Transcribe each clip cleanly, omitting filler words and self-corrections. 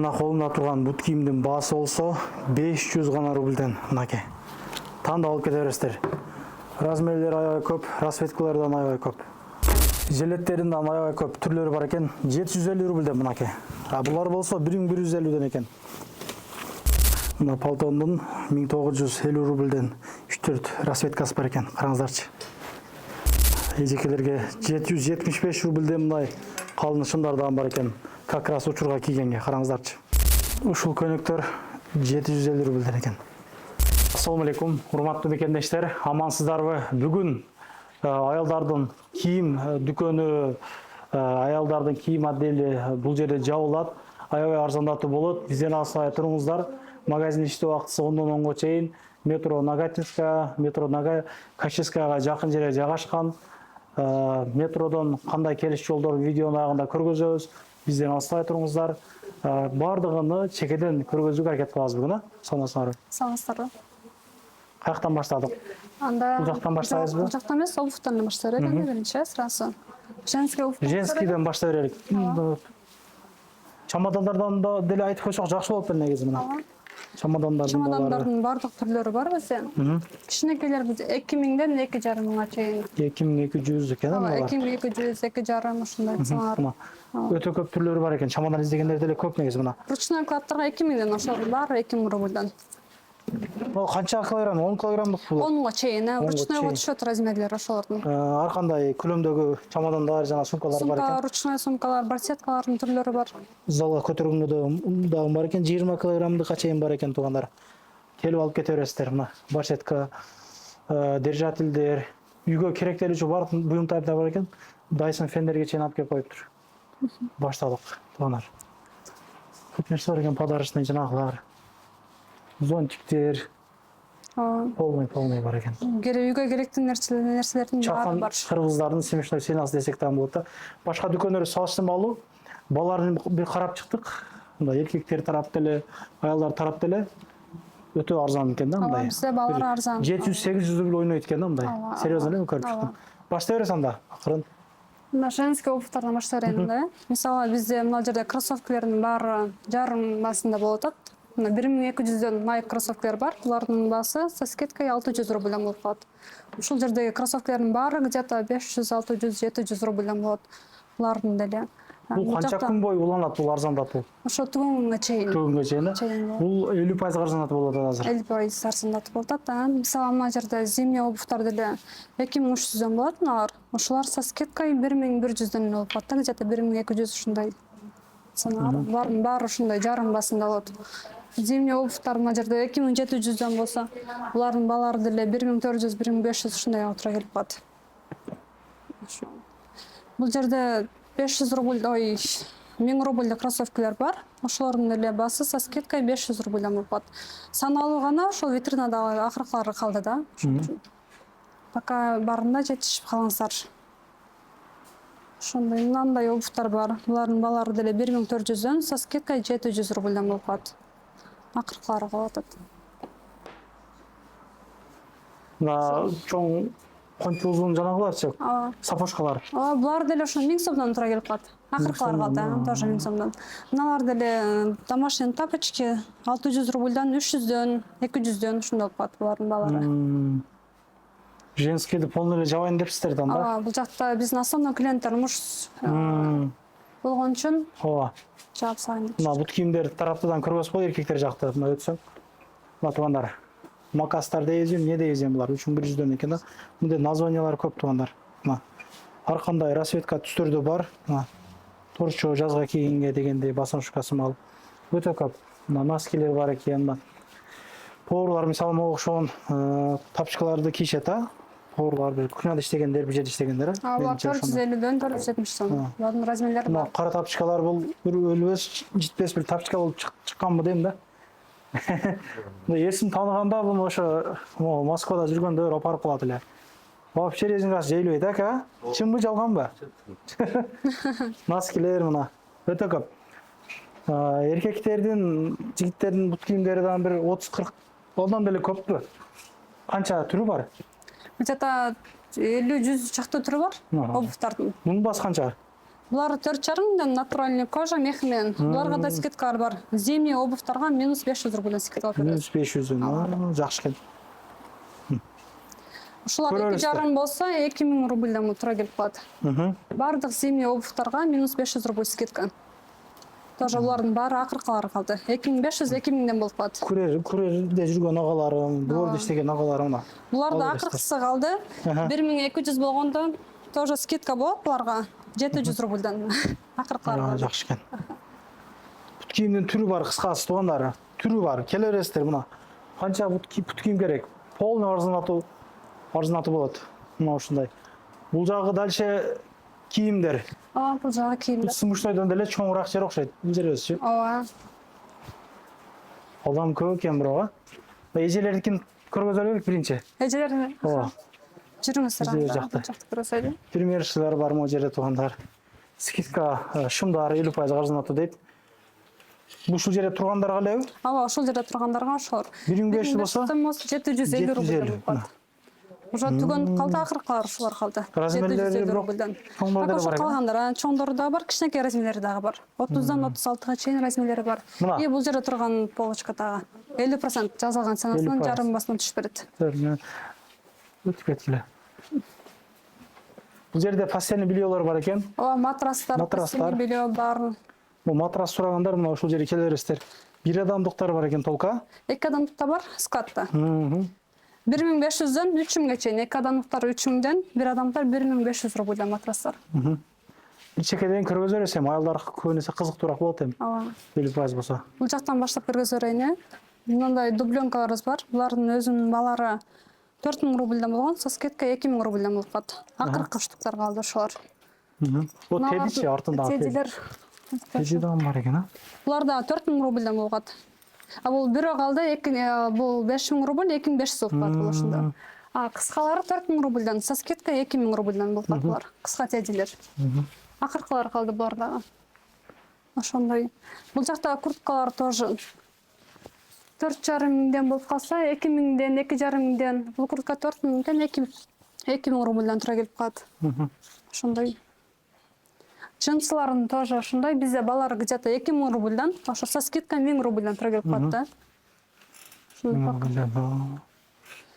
Мына колумда турган бут кийимдин баасы болсо 500 гана рубльден мынакей. Тандап алып кете бересиздер. Размерлери аябай көп, расцветкалардан аябай көп. Жилеттердин аябай көп түрлөрү бар экен. 750 рубльден мынакей. А булар болсо 1950ден экен. Мына палтондун 1950 рубльден 3-4 расцветкасы бар экен. Караңыздарчы. Эжекелерге 775 рубльден мындай калын шымдардан бар экен. Как раз учурга кийгенге караңыздарчы. Ушул көйнөктөр 750 рубльден экен. Ассаламу алейкум, урматтуу бекендештер, амансыздарбы? Бүгүн аялдардын кийим дүкөнү, аялдардын кийим отдели бул жерде жабылат. Аябай арзандатуу болот. Бизден алсай туруңуздар. Магазин иштөө убактысы 10-дон 10га чейин. Метро Нагатинская, метро Каческаяга жакын жерге жайгашкан. Метродон кандай келиш жолдор видеонун агында көргөзөбүз. Бизден алсай туруңуздар. Бардыгыны чекеден көргөзүүгө аракет кылабыз бүгүн, саламатсыздарбы? Саламатсыздарбы. Каяктан баштадык? Анда Бул жактан баштайбызбы? Бул жактан эмес, обувтан баштар элек биринчи сразу. Женский обувь. Женскийден баштай берелик. Чамадандардан да деле айтып койсок жакшы болот негизи мына. Чамадандардын бардык түрлөрү бар bizde. Кичинекейлер биз 2000ден 2500 чейин. 2200 экен ага. 2200, 2,5 ушундай сыңар. Өтө көп түрлөрү бар экен. Чамадан издегендер деле көп негизи мына. Ручной кладтарга 2000ден ошол бар, 2000 рубльдан. Канча килограмм? 10 килограммдык бул. 10га чейин, ручной түшөт размерлери ошолордун. Ар кандай көлөмдөгү чамадандар жана сумкалар бар экен. Ручной сумкалар, барсеткалардын түрлөрү бар. Залга көтөргөнгө дагы бар экен, 20 килограммдыкка чейин бар экен туугандар. Келип алып кете бересиздер мына. Барсетка, держательдер, үйгө керектелүүчү баардык буюмдар бар экен. Dyson фендерге чейин алып келип коюптур. Баштадык туугандар. Көп нерсе бар экен, подарочный жанагылар. Зонтиктер. Полный бар экен. Үйгө керектүү нерселердин баары бар. Кыргыздардын смешной ценасы десек да болот да. Башка дүкөндөр салыштырмалуу балаларын бир карап чыктык. Мындай эркектер тарап деле, аялдар тарап деле өтө арзан экен да мындай. Бизде балалар арзан. 700-800 рубль ойнойт экен да мындай. Серьезно эле көрүп чыктым. Баштай бересиң анда, акырын. Мына женский обувьтардан баштай берейин да. Мисалы бизде мына жерде кроссовкалардын баары жарым басында болот атат. 1200дөн Nike кроссовкалар бар. Булардын баасы со скидкой 600 рубльдан болуп калат. Ушул жердеги кроссовкалардын баары где-то 500, 600, 700 рубльдан болот. Булардын деле. Бул канча күн бою уланат бул арзандатуу? Ошо түгөнгө чейин. Түгөнгө чейин. Бул 50% арзандатуу болот азыр. 50% арзандатуу болот ата. Мисалы мына жерде зимний обувьтар деле 2300дөн болот мыналар. Ошолар со скидкой 1100дөн болуп калат. Где-то 1200 ушундай. Булардын баары ушундай жарым басында болот. Зимний обувьтар мына жерде 2700дөн болсо, булардын баалары деле 1400, 1500 ушундай отура келип калат. Бул жерде 500 рубль, 1000 рубльдик кроссовкалар бар. Ошолордун деле баасы со скидкой 500 рубльдан болуп калат. Саналуу гана ошол витринада акыркылары калды да. Пока барында жетишип калыңыздар. Ошондой мындай обувьтар бар. Булардын баалары деле 1400дөн со скидкой 700 рубльдан болуп калат. Акыркылары калат атат. Мына чоң кончу узун жанагыларчы. Сапожкалар. Булар деле ошо 1000 сомдон тура келип калат. Акыркылары калат, тоже 1000 сомдон. Мыналар деле домашний тапочки 600 рубльдан 300дөн, 200дөн ушундай болуп калат булардын баалары. Женскийди полный эле жабайын депсиздер да анда? Бул жакта биздин основной клиенттер муж болгон үчүн жаап салайын деп. Мына бут кийимдер тараптан көрбөсүз, эркектер жакта мына өтсөң. Мына туугандар. Макастар дейбизби, эмне дейбиз эми булар 3100дөн экен да. Мындай названиялар көп туугандар. Мына ар кандай расцветка түстөрдө бар. Мына торчо жазга кийгенге дегендей басымшкасы мал. Өтө көп. Мына носкилер бар экен. Мына поварлар мисалы могу окшогон тапочкаларды кийишет а. Поварлар бир кухняда иштегендер, бир жерде иштегендер. Булар 450дөн 470 сом. Булардын размерлери бар. Мына кара тапочкалар бул бир өлбөс, жетпес бир тапочка болуп чыкканбы дейм да. Эсим тааныганда бул ошо Москвада жүргөндө апарып калат эле. Вообще резинкасы жейилбейт ака? Чынбы жалганбы? Носкилер мына өтө көп. Эркектердин, жигиттердин бут кийимдери дагы бир 30-40 ондан деле көппү? Канча түрү бар? Где-то 50-100 чакты түрү бар обувьтардын. Мунун баасы канча? Булар 4,5 миңден натуральный кожа мех менен. Буларга да скидкалар бар. Зимний обувьтарга минус 500 рубльден скидка беребиз. Минус 500. Жакшы экен. Ушулар 2,5 болсо 2000 рубльден тура келип калат. Бардык зимний обувьтарга минус 500 рубль скидка. Тоже булардын баары акыркылары калды. 2500 2000ден болуп калат. Күрерде жүргөн агаларым, бордо иштеген агаларым. Буларда акыркысы калды. 1200 болгондо тоже скидка болот буларга. 700 рубльден акыркылары калды. Жакшы экен. Бут кийимдин түрү бар, кыскасы туугандары. Түрү бар. Келе бересиздер мына. Канча бут кийим керек? Полный арзанатуу болот. Мына ушундай. Бул жагы дальше кийимдер. Бул жагы кийимдер. Сумуштойдон деле чоңураак жер окшойт. Бул жер өзчү. Ооба. Адам көп экен бирок. Эжелердикин көргөзө элек биринчи. Эжелер. Ооба. Жүрүңүздөр Эжелер анда. жакта. Көрөсөйдү. Примерчилер бар могу жерде туугандар. Скидка шумдар 50% арзанатуу дейт. Ушул жерде тургандарга элеби? Ооба, ошол жерде тургандарга ошолор. 1500 болсо 750 рубльден болуп калат. Уже түгөн калды, акыркылар ушулар калды. Размерлери 750 бирок рубльден. чоңдордор бар. Калгандар, чоңдору да бар, кичинекей размерлери дагы бар. 30дан 36га чейин размерлери бар. Мына. И бул жерде турган полочкадагы 50% жазылган ценасынан 50%. жарым басынан түшүп берет. Өтүп кеткиле. Бул жерде постельный бельелор бар экен. Ооба, матрастар, Матрастар. белье бар. Бул матрас сурагандар мына ушул жерге келе бересиздер. Бир адамдыктар бар экен толка. 2 адамдыкта бар, скатта. 1500дөн 3000ге чейин, 2 адамдыктар 3000ден, 1 адамдар 1500 рубльден матрастар. Бир чекеден көргөзө бересем, аялдар көбүнесе кызыктуураак болот эми. Ооба. 50% болсо. Бул жактан баштап көргөзө берейин. Мындай дубленкаларыбыз бар. Булардын өзүнүн балары 4000 рубльден болгон, со скидка 2000 рубльден болуп калат. Акыркы штуктар калды ошолор. Вот тедичи артындагы. Тедилер. Теди да бар экен, а? Буларда 4000 рубльден болуп калат. А бул бирөө калды, бул 5000 рубль, 2500 болуп калат бул ошондо. Кыскалары 4000 рубльден, со скидка 2000 рубльден болуп калат булар. Кыска тедилер. Акыркылар калды буларда. Ошондой. Бул жакта курткалар тоже 4,5 миңден болуп калса, 2000ден, 2,5 миңден, бул куртка 4000ден 2000 рубльден тура келип калат. Ошондой. Джинсыларын тоже ошондой. Бизде балар где-то 2000 рубльден, ошо со скидкой 1000 рубльден тура келип калат да.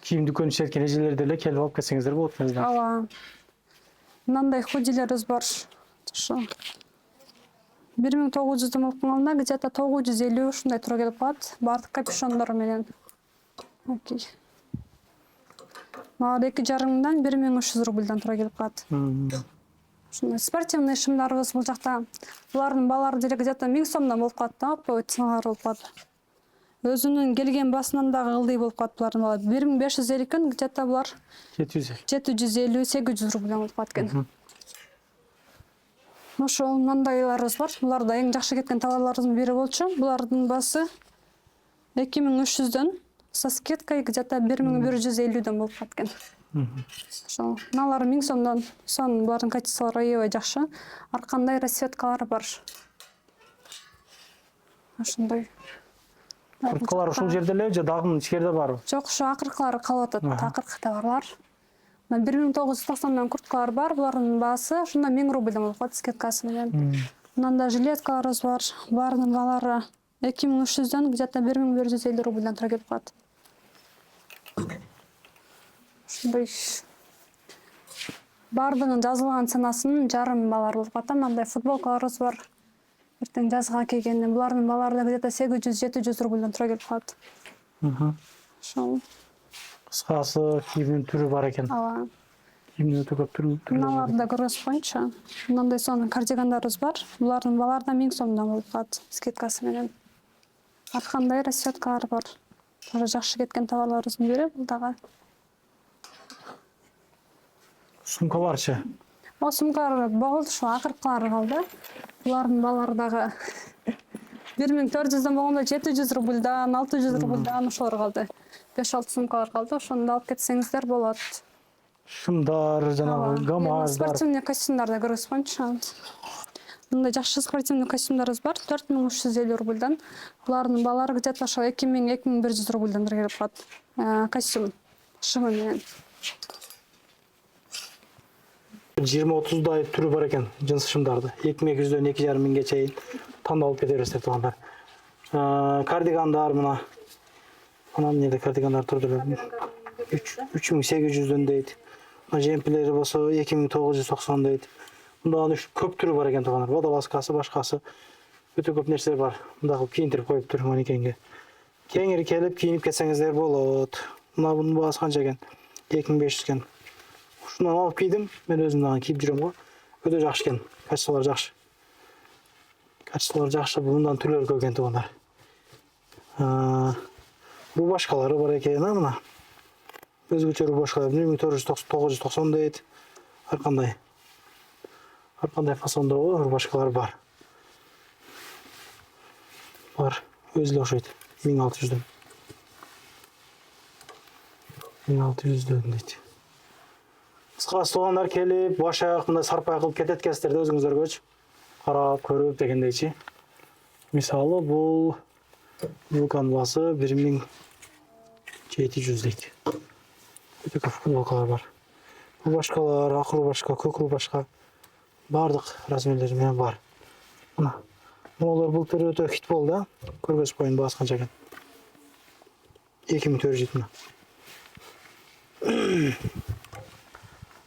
Кийим дүкөнү иштеткен эжелер деле келип алып кетсеңиздер болот экен. Ооба. Мындай худилерибиз бар. Ошо 1900 болуп калганда где-то 950 ушундай тура келип калат. Бардык капюшондор менен. Окей. Мага 2,5 миңден 1300 рубльден тура келип калат. Ушундай спортивный шымдарыбыз бул жакта. Булардын балары деле где-то 1000 сомдон болуп калат да, ценалар болуп калат. Өзүнүн келген басынан дагы ылдый болуп калат булардын балары. 1550 күн где-то булар 750-800 рубльден болуп калат экен. Ошол мындайларыбыз бар. Булар да эң жакшы кеткен товарларыбыздын бири болчу. Булардын баасы 2300дөн, со скидкой где-то 1150ден болуп калат экен. Ошол мыналар 1000 сомдон, сон булардын качестволору аябай жакшы. Ар кандай расцветкалары бар. Ошондой. Курткалар ушул жерде эле же дагы ичкерде барбы? Жок, ошо акыркылары калып атат. Акыркы товарлар. 1990 курткалар бар, булардын баасы ошондо 1000 рубльден болуп калат скидкасы менен. Мында жилеткаларыбыз бар. Баарынын балары 2300дөн где-то 1150 рубльден тура келип калат. Ошондой. Бардыгын жазылган ценасынын жарым балар болуп калат. Мындай футболкаларыбыз бар. Эртең жазга кийгенде булардын балары да где-то 800-700 рубльден тура келип калат. Ошол. Кыскасы кийимдин түрү бар экен. Ооба. Кийимдин өтө көп түрү. Мыналарды да көргөзүп коеюнчу. Мындай сонун кардигандарыбыз бар. Булардын балары да 1000 сомдон болуп калат скидкасы менен. Ар кандай расцветкалары бар. Тоже жакшы кеткен товарларыбыздын бири бул дагы. Сумкаларчы. О, сумкалар болду, ошо акыркылары калды. Булардын балары дагы 1400дөн болгондо 700 рубльдан, 600 рубльдан ошолор калды. 5-6 сумкалар калды, ошону алып кетсеңиздер болот. Шымдар, жанагы гамаздар. Спортивный костюмдар да көргөзүп коеюнчу. Мындай жакшы спортивный костюмдарыбыз бар, 4350 рубльдан. Булардын балары где-то ошо 2000-2100 рубльдан келип калат. Костюм шымы менен. 20-30 түрі бар екен жыныс шымдарды. 2200-ден 2,5 чейін таңдап алып кете бересіздер туғандар. Кардигандар мына неде кардигандар тұрдыры 3800-ден дейді. Жемпілері болса 2990 дейді. Мұнда көп түрі бар екен туғандар. Водолазкасы, башқасы. Өте көп нәрселер бар. Мұнда киіндіріп қойып тұр манекенге. Кеңірі келіп киініп кетсеңіздер болады. Мына бұның бағасы қанша екен? 2500 екен. Шундан алып кийдім. Мен өзімнен киіп жүремін ғой. Өте жақсы екен. Качестволары жақсы. Качестволары жақсы. Бұндан түрлері көп екен туғандар. Рубашкалары бар екен, мына. Өзгөчө рубашкалар 1990 дейді. Арқандай фасонда рубашкалар бар. Бар. Өзілі оқшайды. 1600-ден. 1600-ден дейді. Қысқасы туғандар келіп, башақ, мында сарпай қылып кететкестерді өзіңіздер көч. Қарап, көріп дегендейші. Мысалы, бұл канвасы 1700 дейді. Өте көп футболкалар бар. Рубашкалар, ақ рубашка, көк рубашка. Бардық размерлерімен бар. Олар бұл түрі өте хит болды. Көргөз бойын бағасы қанша екен. 2400 жетіні.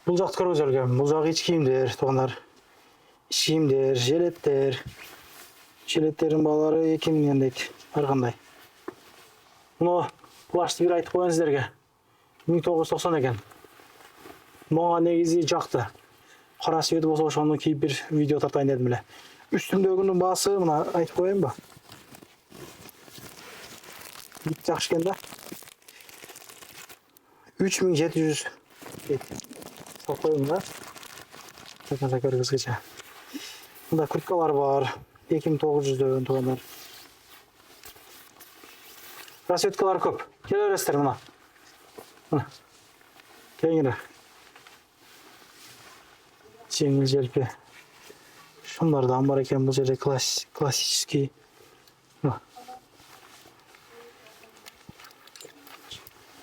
Бұл жақты көргөз өрген. Бұл жақ іч киімдер, туғандар. Іч киімдер, жилеттер. Жилеттердің балары 2000 дейді. Арқандай. Мұны плашты бір айтып қойын сіздерге. 1990 екен. Маған негізі жақты. Қара светі болсаошаны кейіп бір видео тартайын дедім біле. Үстімдегінің басы, мұна айтып қойын ба? Бит жақшы кен да? 3700 салып қойын ба? Қайқанша көргізгече. Мұнда күрткалар бар. 2900-ден туғандар. Расветкалар көп. Кел өрестер мұна. Кеңірі. Жеңіл желпе. Шымдардан бар екен, бұл жерде классический.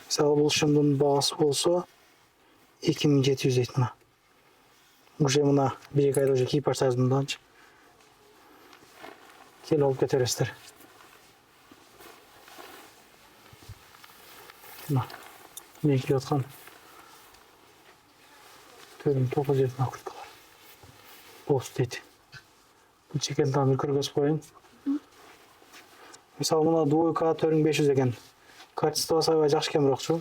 Мысалы бұл шымдың бағасы болса 2700 дейді мұна. Уже мұна бір-екі айда уже киіп ашсаңыз мұнданшы. Кел алып кетерестер. Мен келе отқан 4900 күрткалар. Бос дейді. Бұл чекен тамыр көргөз қойын. Мысалы мұна двойка 4500 екен. Качество сайбай жақшы кен бірақшы.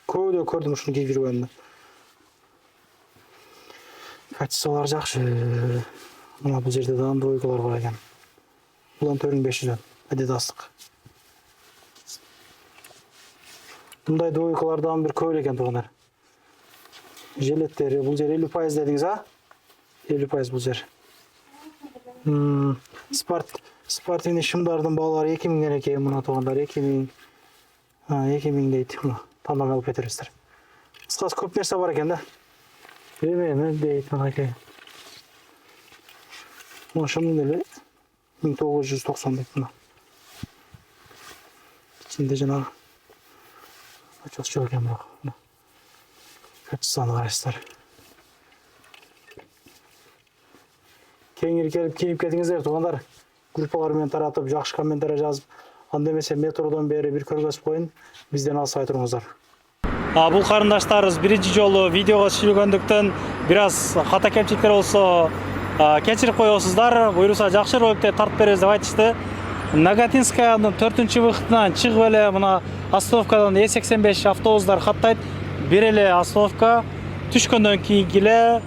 Көуде көрдім ұшын кейіп жүргенді. Качестволар жақшы. Мұна бұл жерде дан двойкалар бар екен. Бұдан 4500-ден. Адидастық. Бұндай двойкалардан бір көйлі екен туғандар. Жилеттері, бұл жер 50% дедіңіз, а? 50% бұл жер. Спортивный шымдардың балалары 2000 екен, мұна туғандар 2000 дейді. Таңдам алып кетерестер. Қысқасы көп нәрсе бар екен да. Білмеймін дейді мұна екен. Мұна шымның елі 1990 дейді мұна. İçinde жаңағы çok çok екен бірақ. Качествоны қарайсыздар. Кеңірі келіп киіп кетіңіздер туғандар. Группалармен таратып, жақшы комментарий жазып, анда емесе метродан бері бір көргөзіп қойын, бізден алсай тұрыңыздар. Бұл қарындаштарыз бірінші жолы видеоға түсіргендіктен біраз хата кемшіліктер болса кешіріп қойосыздар. Бұйырса жақсы роликтер тартып береміз деп айтышты. Нагатинскаяның 4-ші вақытынан шығып әлі мұна остановкадан E85 автобустар хаттайды. Берелі остановка, түшкөнден кейін келе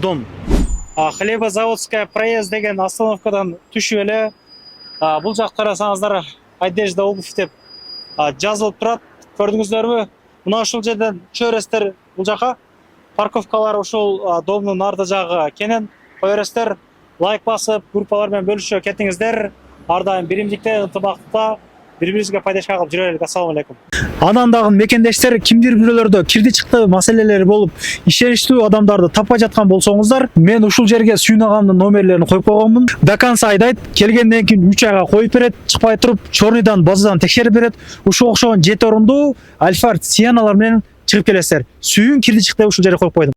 дом. Хлебозаводская проезд деген остановкадан түшіп әлі. Бұл жақ қарасаңыздар одежда обувь деп жазылып тұрады. Көрдіңіздер бе? Мұна ұшыл жерден чөрестер бұл жаққа. Парковкалар ұшыл домның арты жағы кенен. Қойырестер лайк басып, группалармен бөліші кеттіңіздер. Ардайым биримдикте ынтымақта бір-бірімізге пайдашқа қылып жүрелік. Ассаламу алейкум. Анандағын мекендештер кимдир бирөөлөрдө кирди чыкты маселелери болуп ишеништүү адамдарды таппай жаткан болсоңуздар, мен ушул жерге Сүйүн агамдын номерлерин коюп койгонмун. До конца айдайт, келгенден кийин 3 айга коюп берет, чыкпай туруп чорныйдан базадан текшерип берет. Ушул окшогон 7 орундуу Альфард Сианалар менен чыгып келесиздер. Сүйүн кирди чыкты ушул жерге коюп койдум.